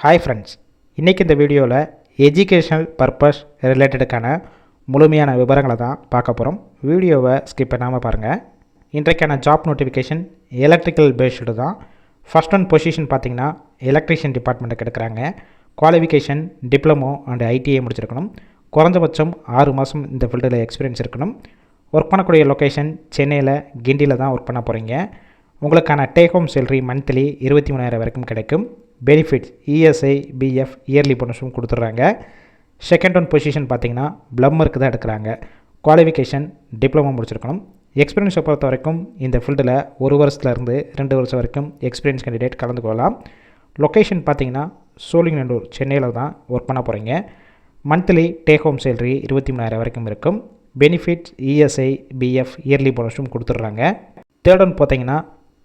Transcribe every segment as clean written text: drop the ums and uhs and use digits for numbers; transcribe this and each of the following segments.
Hi friends, இன்றைக்கி இந்த வீடியோவில் எஜுகேஷனல் பர்பஸ் ரிலேட்டடுக்கான முழுமையான விவரங்களை தான் பார்க்க போகிறோம். வீடியோவை ஸ்கிப் பண்ணாமல் பாருங்கள். இன்றைக்கான ஜாப் நோட்டிஃபிகேஷன் எலக்ட்ரிக்கல் பேஸ்டு தான். ஃபஸ்ட் ஒன் பொசிஷன் பார்த்திங்கன்னா எலக்ட்ரிஷியன் டிபார்ட்மெண்ட்டுக்கு எடுக்கிறாங்க. குவாலிஃபிகேஷன் டிப்ளமோ அண்ட் ஐடிஐ முடிச்சிருக்கணும். குறைஞ்சபட்சம் 6 மாதம் இந்த ஃபீல்டில் எக்ஸ்பீரியன்ஸ் இருக்கணும். ஒர்க் பண்ணக்கூடிய லொக்கேஷன் சென்னையில் கிண்டியில் தான் ஒர்க் பண்ண போகிறீங்க. உங்களுக்கான டேக் ஹோம் சேலரி மந்த்லி 23,000 வரைக்கும் கிடைக்கும். பெனிஃபிட்ஸ் இஎஸ்ஐ பிஎஃப் இயர்லி போனஸும் கொடுத்துட்றாங்க. செகண்ட் ஒன் பொசிஷன் பார்த்திங்கன்னா ப்ளம்பருக்கு தான் எடுக்கிறாங்க. குவாலிஃபிகேஷன் டிப்ளமோ முடிச்சிருக்கணும். எக்ஸ்பீரியன்ஸை பொறுத்த வரைக்கும் இந்த ஃபீல்டில் 1 வருஷத்துலேருந்து 2 வருஷம் வரைக்கும் எக்ஸ்பீரியன்ஸ் கேண்டிடேட் கலந்து கொள்ளலாம். லொக்கேஷன் பார்த்திங்கன்னா சோழிங்கநல்லூர் சென்னையில் தான் ஒர்க் பண்ண போகிறீங்க. மந்த்லி டேக் ஹோம் சேலரி 23,000 வரைக்கும் இருக்கும். பெனிஃபிட்ஸ் இஎஸ்ஐ பிஎஃப் இயர்லி போனஸும் கொடுத்துட்றாங்க. தேர்ட் ஒன் பார்த்திங்கன்னா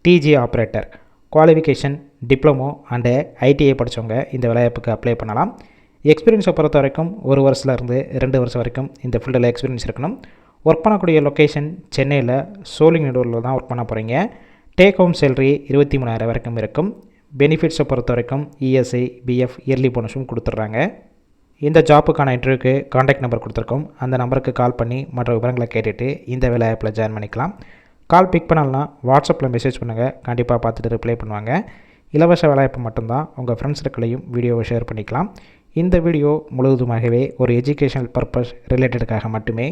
DG operator. Qualification diploma and ITI படித்தவங்க இந்த வேலைவாய்ப்புக்கு அப்ளை பண்ணலாம். எக்ஸ்பீரியன்ஸை பொறுத்த வரைக்கும் 1 வருஷத்துலேருந்து 2 வருஷம் வரைக்கும் இந்த ஃபீல்டில் எக்ஸ்பீரியன்ஸ் இருக்கணும். ஒர்க் பண்ணக்கூடிய லொக்கேஷன் சென்னையில் சோழிங்கநல்லூரில் தான் ஒர்க் பண்ண போகிறீங்க. டேக் ஹோம் சேலரி 23,000 வரைக்கும் இருக்கும். பெனிஃபிட்ஸை பொறுத்த வரைக்கும் இஎஸ்ஐ பிஎஃப் இயர்லி போனஸும் கொடுத்துட்றாங்க. இந்த ஜாப்புக்கான இன்டர்வியூக்கு காண்டாக்ட் நம்பர் கொடுத்துருக்கோம். அந்த நம்பருக்கு கால் பண்ணி மற்ற விவரங்களை கேட்டுட்டு இந்த வேலைவாய்ப்பில் ஜாயின் பண்ணிக்கலாம். கால் பிக் பண்ணலாம், வாட்ஸ்அப்பில் மெசேஜ் பண்ணுங்கள். கண்டிப்பாக பார்த்துட்டு ரிப்ளை பண்ணுவாங்க. இலவச வேலைவாய்ப்பு மட்டும்தான். உங்கள் ஃப்ரெண்ட்ஸ் சர்க்கிளையும் வீடியோவை ஷேர் பண்ணிக்கலாம். இந்த வீடியோ முழுவதுமாகவே ஒரு எஜுகேஷனல் பர்பஸ் ரிலேட்டடுக்காக மட்டுமே.